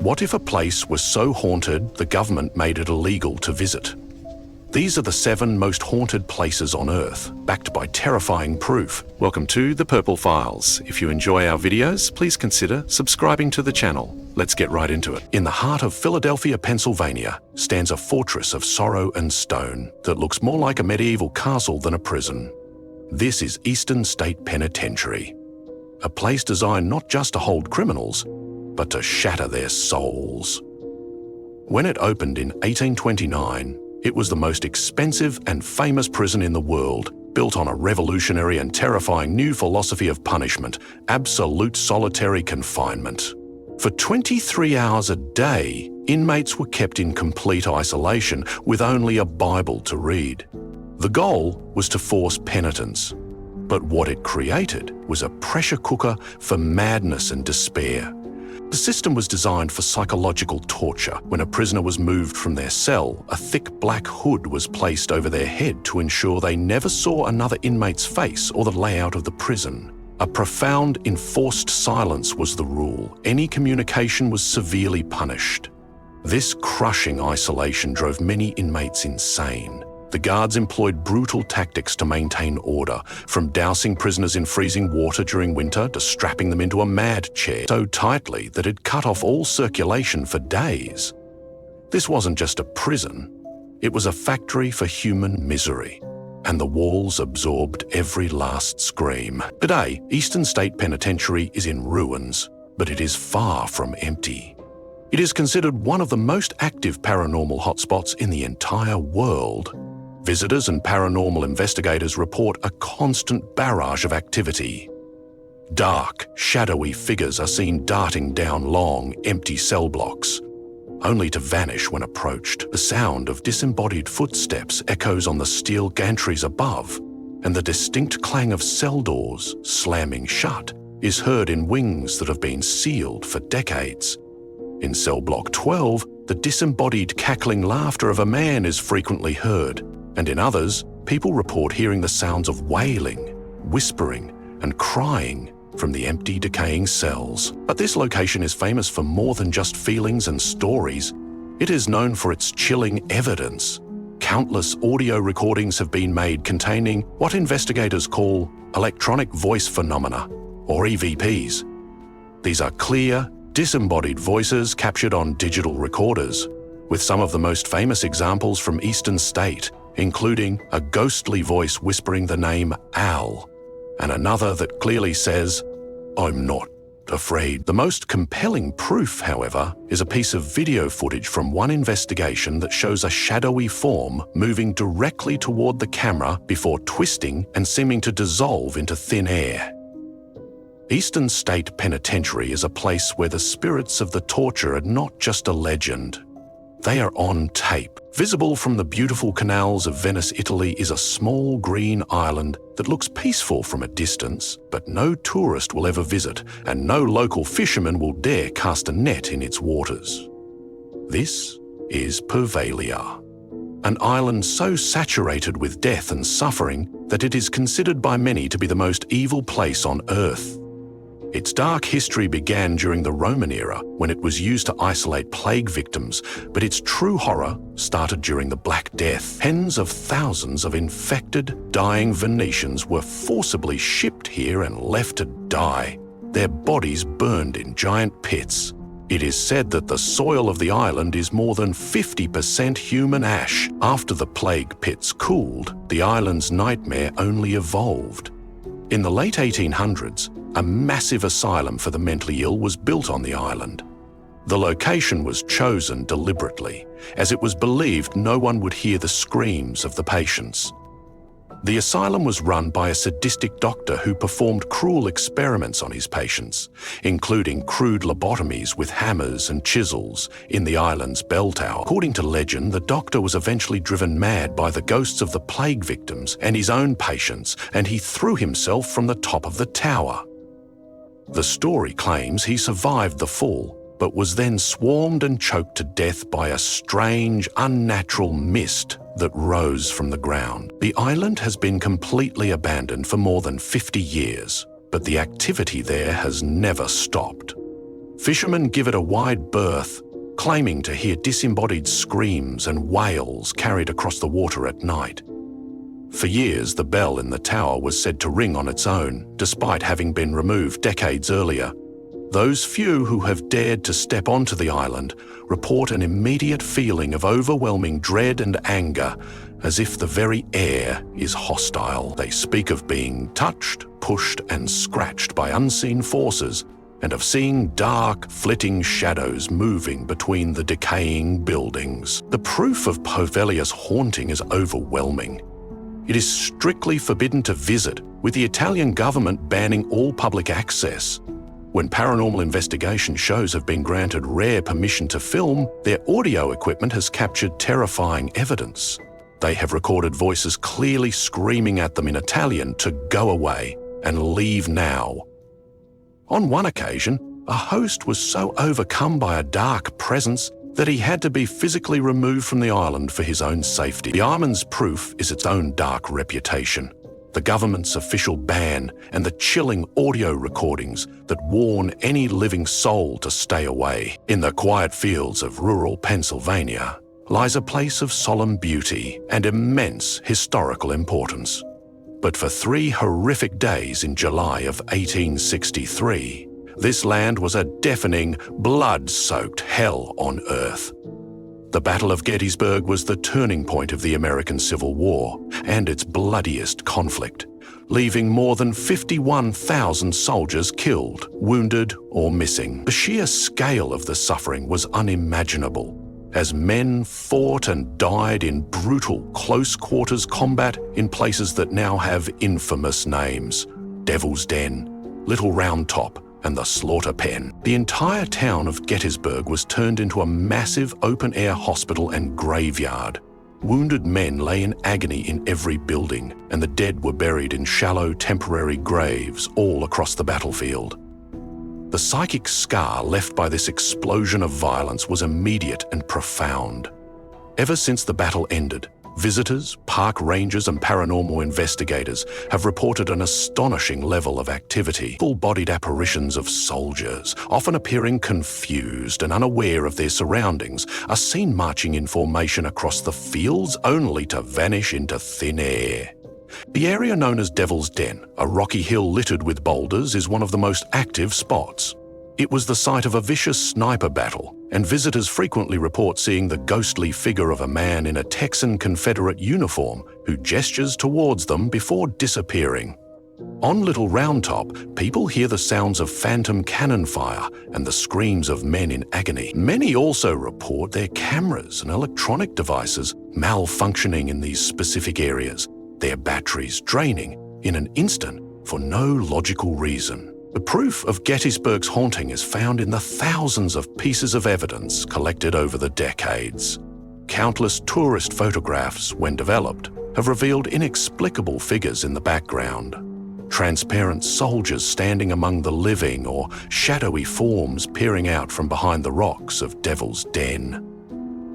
What if a place was so haunted the government made it illegal to visit? These are the 7 most haunted places on Earth, backed by terrifying proof. Welcome to The Purple Files. If you enjoy our videos, please consider subscribing to the channel. Let's get right into it. In the heart of Philadelphia, Pennsylvania, stands a fortress of sorrow and stone that looks more like a medieval castle than a prison. This is Eastern State Penitentiary, a place designed not just to hold criminals, but to shatter their souls. When it opened in 1829, it was the most expensive and famous prison in the world, built on a revolutionary and terrifying new philosophy of punishment, absolute solitary confinement. For 23 hours a day, inmates were kept in complete isolation with only a Bible to read. The goal was to force penitence, but what it created was a pressure cooker for madness and despair. The system was designed for psychological torture. When a prisoner was moved from their cell, a thick black hood was placed over their head to ensure they never saw another inmate's face or the layout of the prison. A profound, enforced silence was the rule. Any communication was severely punished. This crushing isolation drove many inmates insane. The guards employed brutal tactics to maintain order, from dousing prisoners in freezing water during winter to strapping them into a mad chair so tightly that it cut off all circulation for days. This wasn't just a prison, it was a factory for human misery, and the walls absorbed every last scream. Today, Eastern State Penitentiary is in ruins, but it is far from empty. It is considered one of the most active paranormal hotspots in the entire world. Visitors and paranormal investigators report a constant barrage of activity. Dark, shadowy figures are seen darting down long, empty cell blocks, only to vanish when approached. The sound of disembodied footsteps echoes on the steel gantries above, and the distinct clang of cell doors slamming shut is heard in wings that have been sealed for decades. In cell block 12, the disembodied cackling laughter of a man is frequently heard, and in others, people report hearing the sounds of wailing, whispering, and crying from the empty, decaying cells. But this location is famous for more than just feelings and stories. It is known for its chilling evidence. Countless audio recordings have been made containing what investigators call electronic voice phenomena, or EVPs. These are clear, disembodied voices captured on digital recorders, with some of the most famous examples from Eastern State, including a ghostly voice whispering the name Al, and another that clearly says, "I'm not afraid." The most compelling proof, however, is a piece of video footage from one investigation that shows a shadowy form moving directly toward the camera before twisting and seeming to dissolve into thin air. Eastern State Penitentiary is a place where the spirits of the torture are not just a legend. They are on tape. Visible from the beautiful canals of Venice, Italy, is a small green island that looks peaceful from a distance, but no tourist will ever visit, and no local fisherman will dare cast a net in its waters. This is Pervalia, an island so saturated with death and suffering that it is considered by many to be the most evil place on Earth. Its dark history began during the Roman era, when it was used to isolate plague victims, but its true horror started during the Black Death. Tens of thousands of infected, dying Venetians were forcibly shipped here and left to die, their bodies burned in giant pits. It is said that the soil of the island is more than 50% human ash. After the plague pits cooled, the island's nightmare only evolved. In the late 1800s, a massive asylum for the mentally ill was built on the island. The location was chosen deliberately, as it was believed no one would hear the screams of the patients. The asylum was run by a sadistic doctor who performed cruel experiments on his patients, including crude lobotomies with hammers and chisels in the island's bell tower. According to legend, the doctor was eventually driven mad by the ghosts of the plague victims and his own patients, and he threw himself from the top of the tower. The story claims he survived the fall, but was then swarmed and choked to death by a strange, unnatural mist that rose from the ground. The island has been completely abandoned for more than 50 years, but the activity there has never stopped. Fishermen give it a wide berth, claiming to hear disembodied screams and wails carried across the water at night. For years, the bell in the tower was said to ring on its own, despite having been removed decades earlier. Those few who have dared to step onto the island report an immediate feeling of overwhelming dread and anger, as if the very air is hostile. They speak of being touched, pushed, and scratched by unseen forces, and of seeing dark, flitting shadows moving between the decaying buildings. The proof of Poveglia's haunting is overwhelming. It is strictly forbidden to visit, with the Italian government banning all public access. When paranormal investigation shows have been granted rare permission to film, their audio equipment has captured terrifying evidence. They have recorded voices clearly screaming at them in Italian to go away and leave now. On one occasion, a host was so overcome by a dark presence that he had to be physically removed from the island for his own safety. The island's proof is its own dark reputation, the government's official ban, and the chilling audio recordings that warn any living soul to stay away. In the quiet fields of rural Pennsylvania lies a place of solemn beauty and immense historical importance. But for 3 horrific days in July of 1863, this land was a deafening, blood-soaked hell on earth. The Battle of Gettysburg was the turning point of the American Civil War and its bloodiest conflict, leaving more than 51,000 soldiers killed, wounded, or missing. The sheer scale of the suffering was unimaginable, as men fought and died in brutal close-quarters combat in places that now have infamous names: Devil's Den, Little Round Top, and the Slaughter Pen. The entire town of Gettysburg was turned into a massive open-air hospital and graveyard. Wounded men lay in agony in every building, and the dead were buried in shallow, temporary graves all across the battlefield. The psychic scar left by this explosion of violence was immediate and profound. Ever since the battle ended, visitors, park rangers, and paranormal investigators have reported an astonishing level of activity. Full-bodied apparitions of soldiers, often appearing confused and unaware of their surroundings, are seen marching in formation across the fields only to vanish into thin air. The area known as Devil's Den, a rocky hill littered with boulders, is one of the most active spots. It was the site of a vicious sniper battle, and visitors frequently report seeing the ghostly figure of a man in a Texan Confederate uniform who gestures towards them before disappearing. On Little Round Top, people hear the sounds of phantom cannon fire and the screams of men in agony. Many also report their cameras and electronic devices malfunctioning in these specific areas, their batteries draining in an instant for no logical reason. The proof of Gettysburg's haunting is found in the thousands of pieces of evidence collected over the decades. Countless tourist photographs, when developed, have revealed inexplicable figures in the background. Transparent soldiers standing among the living, or shadowy forms peering out from behind the rocks of Devil's Den.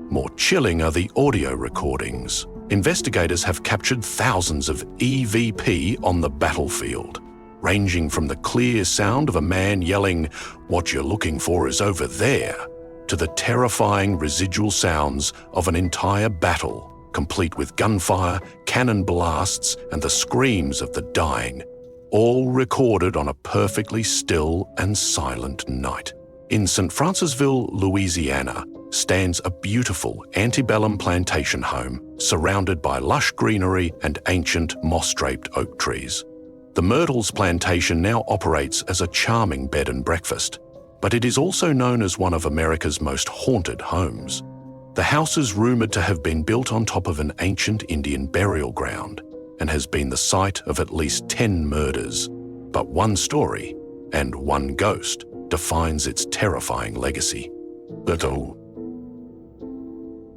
More chilling are the audio recordings. Investigators have captured thousands of EVP on the battlefield, ranging from the clear sound of a man yelling, "What you're looking for is over there," to the terrifying residual sounds of an entire battle, complete with gunfire, cannon blasts, and the screams of the dying, all recorded on a perfectly still and silent night. In St. Francisville, Louisiana, stands a beautiful antebellum plantation home surrounded by lush greenery and ancient moss-draped oak trees. The Myrtles plantation now operates as a charming bed and breakfast, but it is also known as one of America's most haunted homes. The house is rumored to have been built on top of an ancient Indian burial ground and has been the site of at least 10 murders. But one story, and one ghost, defines its terrifying legacy.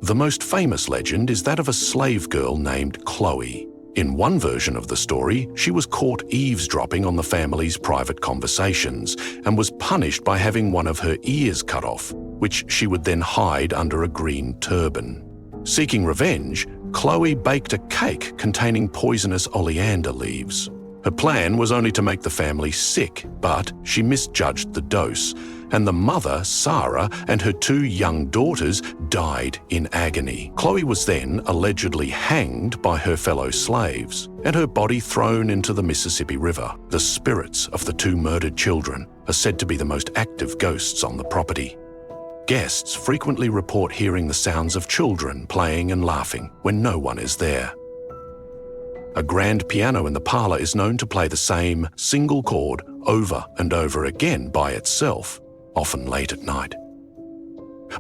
The most famous legend is that of a slave girl named Chloe. In one version of the story, she was caught eavesdropping on the family's private conversations and was punished by having one of her ears cut off, which she would then hide under a green turban. Seeking revenge, Chloe baked a cake containing poisonous oleander leaves. Her plan was only to make the family sick, but she misjudged the dose, and the mother, Sarah, and her 2 young daughters died in agony. Chloe was then allegedly hanged by her fellow slaves and her body thrown into the Mississippi River. The spirits of the 2 murdered children are said to be the most active ghosts on the property. Guests frequently report hearing the sounds of children playing and laughing when no one is there. A grand piano in the parlor is known to play the same single chord over and over again by itself, often late at night.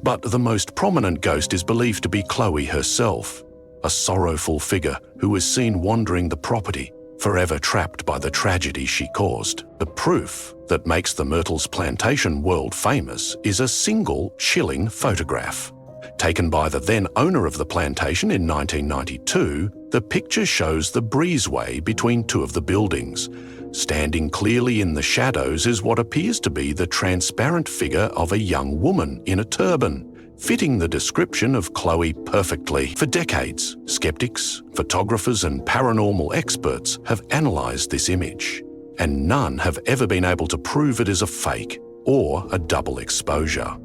But the most prominent ghost is believed to be Chloe herself, a sorrowful figure who is seen wandering the property, forever trapped by the tragedy she caused. The proof that makes the Myrtles plantation world famous is a single chilling photograph. Taken by the then owner of the plantation in 1992, the picture shows the breezeway between 2 of the buildings. Standing clearly in the shadows is what appears to be the transparent figure of a young woman in a turban, fitting the description of Chloe perfectly. For decades, skeptics, photographers, and paranormal experts have analysed this image, and none have ever been able to prove it is a fake or a double exposure.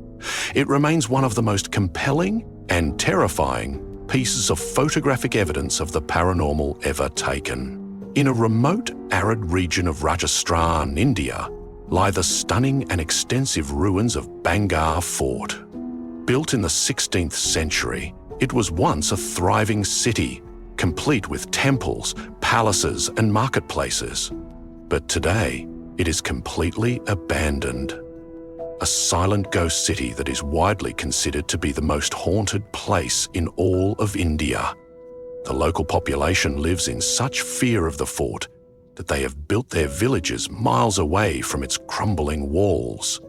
It remains one of the most compelling and terrifying pieces of photographic evidence of the paranormal ever taken. In a remote, arid region of Rajasthan, India, lie the stunning and extensive ruins of Bangar Fort. Built in the 16th century, it was once a thriving city, complete with temples, palaces, and marketplaces. But today, it is completely abandoned. A silent ghost city that is widely considered to be the most haunted place in all of India. The local population lives in such fear of the fort that they have built their villages miles away from its crumbling walls.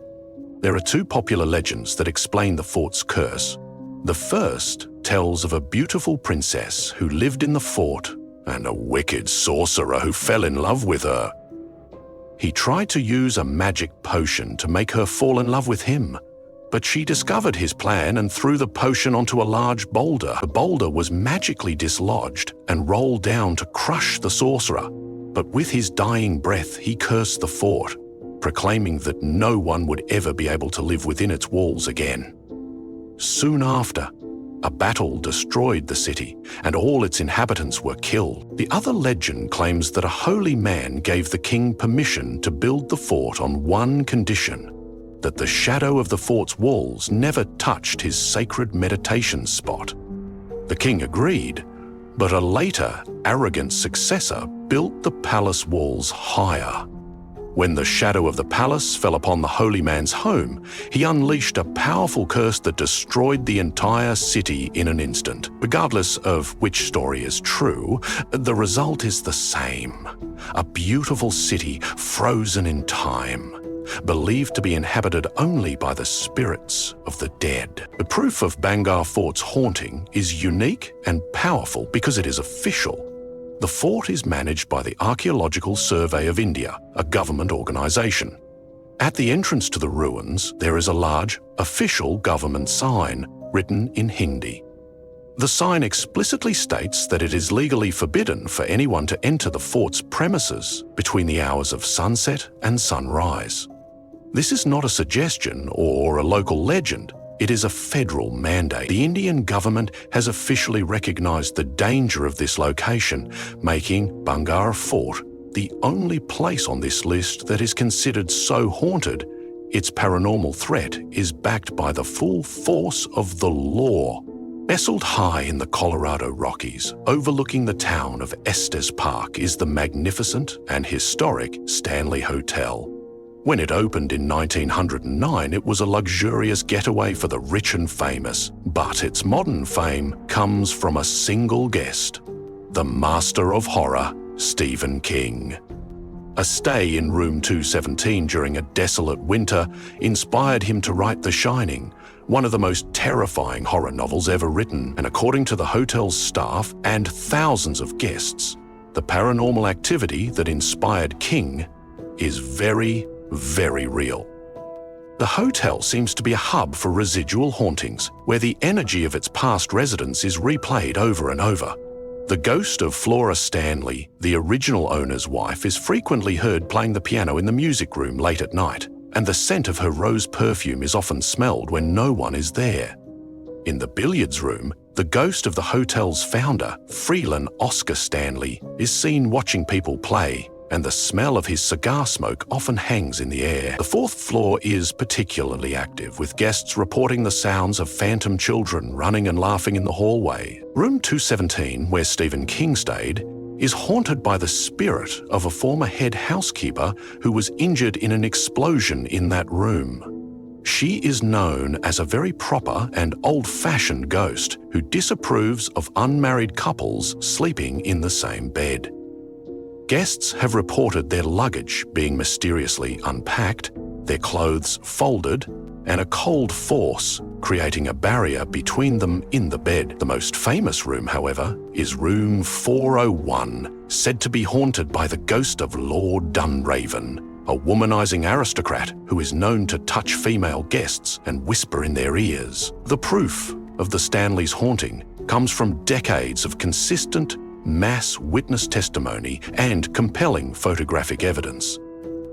There are 2 popular legends that explain the fort's curse. The first tells of a beautiful princess who lived in the fort and a wicked sorcerer who fell in love with her. He tried to use a magic potion to make her fall in love with him, but she discovered his plan and threw the potion onto a large boulder. The boulder was magically dislodged and rolled down to crush the sorcerer, but with his dying breath he cursed the fort, proclaiming that no one would ever be able to live within its walls again. Soon after, a battle destroyed the city, and all its inhabitants were killed. The other legend claims that a holy man gave the king permission to build the fort on one condition: that the shadow of the fort's walls never touched his sacred meditation spot. The king agreed, but a later, arrogant successor built the palace walls higher. When the shadow of the palace fell upon the holy man's home, he unleashed a powerful curse that destroyed the entire city in an instant. Regardless of which story is true, the result is the same: a beautiful city frozen in time, believed to be inhabited only by the spirits of the dead. The proof of Bangar Fort's haunting is unique and powerful because it is official. The fort is managed by the Archaeological Survey of India, a government organisation. At the entrance to the ruins, there is a large, official government sign written in Hindi. The sign explicitly states that it is legally forbidden for anyone to enter the fort's premises between the hours of sunset and sunrise. This is not a suggestion or a local legend. It is a federal mandate. The Indian government has officially recognised the danger of this location, making Bangar Fort the only place on this list that is considered so haunted, its paranormal threat is backed by the full force of the law. Nestled high in the Colorado Rockies, overlooking the town of Estes Park, is the magnificent and historic Stanley Hotel. When it opened in 1909, it was a luxurious getaway for the rich and famous, but its modern fame comes from a single guest: the master of horror, Stephen King. A stay in room 217 during a desolate winter inspired him to write The Shining, one of the most terrifying horror novels ever written, and according to the hotel's staff and thousands of guests, the paranormal activity that inspired King is very, very real. The hotel seems to be a hub for residual hauntings, where the energy of its past residents is replayed over and over. The ghost of Flora Stanley, the original owner's wife, is frequently heard playing the piano in the music room late at night, and the scent of her rose perfume is often smelled when no one is there. In the billiards room, the ghost of the hotel's founder, Freelan Oscar Stanley, is seen watching people play, and the smell of his cigar smoke often hangs in the air. The fourth floor is particularly active, with guests reporting the sounds of phantom children running and laughing in the hallway. Room 217, where Stephen King stayed, is haunted by the spirit of a former head housekeeper who was injured in an explosion in that room. She is known as a very proper and old-fashioned ghost who disapproves of unmarried couples sleeping in the same bed. Guests have reported their luggage being mysteriously unpacked, their clothes folded, and a cold force creating a barrier between them in the bed. The most famous room, however, is room 401, said to be haunted by the ghost of Lord Dunraven, a womanizing aristocrat who is known to touch female guests and whisper in their ears. The proof of the Stanleys' haunting comes from decades of consistent mass witness testimony and compelling photographic evidence.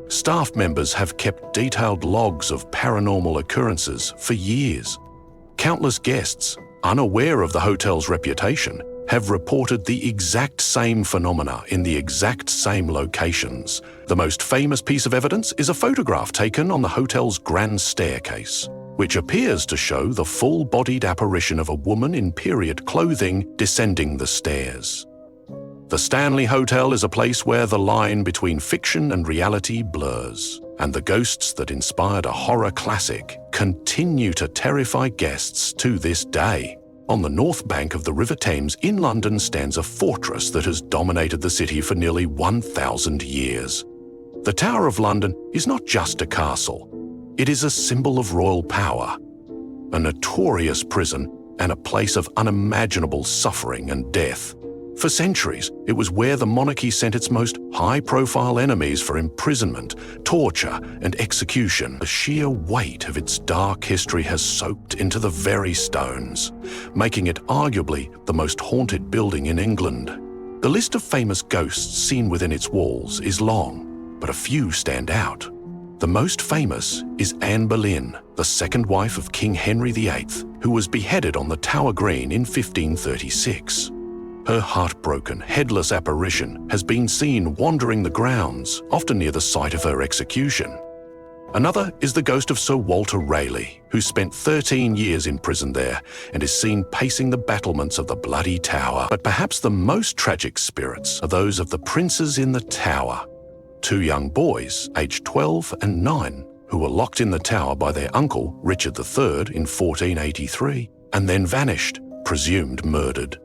Staff members have kept detailed logs of paranormal occurrences for years. Countless guests, unaware of the hotel's reputation, have reported the exact same phenomena in the exact same locations. The most famous piece of evidence is a photograph taken on the hotel's grand staircase, which appears to show the full-bodied apparition of a woman in period clothing descending the stairs. The Stanley Hotel is a place where the line between fiction and reality blurs, and the ghosts that inspired a horror classic continue to terrify guests to this day. On the north bank of the River Thames in London stands a fortress that has dominated the city for nearly 1,000 years. The Tower of London is not just a castle. It is a symbol of royal power, a notorious prison, and a place of unimaginable suffering and death. For centuries, it was where the monarchy sent its most high-profile enemies for imprisonment, torture, and execution. The sheer weight of its dark history has soaked into the very stones, making it arguably the most haunted building in England. The list of famous ghosts seen within its walls is long, but a few stand out. The most famous is Anne Boleyn, the second wife of King Henry VIII, who was beheaded on the Tower Green in 1536. Her heartbroken, headless apparition has been seen wandering the grounds, often near the site of her execution. Another is the ghost of Sir Walter Raleigh, who spent 13 years in prison there and is seen pacing the battlements of the Bloody Tower. But perhaps the most tragic spirits are those of the princes in the Tower. Two young boys, aged 12 and 9, who were locked in the tower by their uncle, Richard III, in 1483, and then vanished, presumed murdered.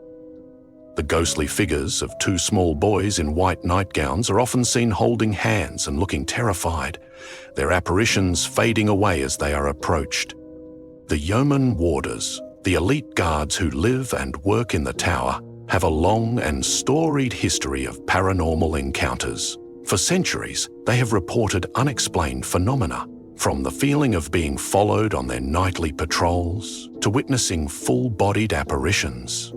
The ghostly figures of two small boys in white nightgowns are often seen holding hands and looking terrified, their apparitions fading away as they are approached. The yeoman warders, the elite guards who live and work in the tower, have a long and storied history of paranormal encounters. For centuries, they have reported unexplained phenomena, from the feeling of being followed on their nightly patrols to witnessing full-bodied apparitions.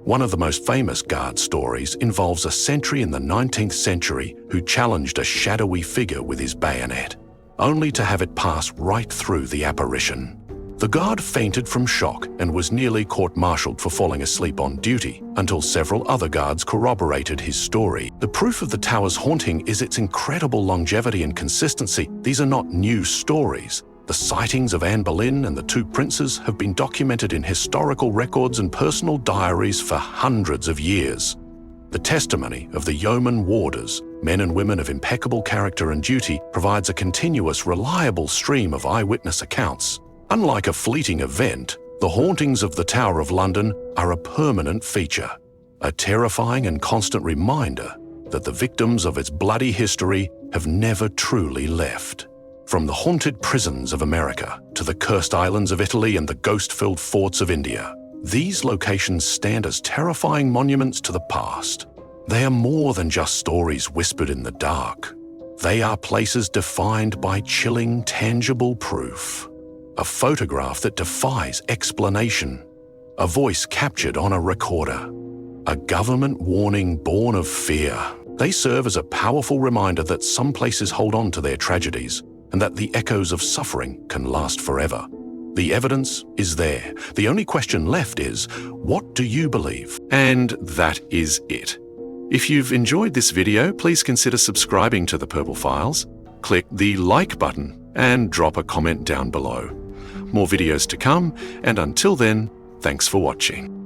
One of the most famous guard stories involves a sentry in the 19th century who challenged a shadowy figure with his bayonet, only to have it pass right through the apparition. The guard fainted from shock and was nearly court-martialed for falling asleep on duty until several other guards corroborated his story. The proof of the tower's haunting is its incredible longevity and consistency. These are not new stories. The sightings of Anne Boleyn and the two princes have been documented in historical records and personal diaries for hundreds of years. The testimony of the yeoman warders, men and women of impeccable character and duty, provides a continuous, reliable stream of eyewitness accounts. Unlike a fleeting event, the hauntings of the Tower of London are a permanent feature, a terrifying and constant reminder that the victims of its bloody history have never truly left. From the haunted prisons of America to the cursed islands of Italy and the ghost-filled forts of India, these locations stand as terrifying monuments to the past. They are more than just stories whispered in the dark. They are places defined by chilling, tangible proof. A photograph that defies explanation. A voice captured on a recorder. A government warning born of fear. They serve as a powerful reminder that some places hold on to their tragedies, and that the echoes of suffering can last forever. The evidence is there. The only question left is, what do you believe? And that is it. If you've enjoyed this video, please consider subscribing to the Purple Files. Click the like button and drop a comment down below. More videos to come, and until then, thanks for watching.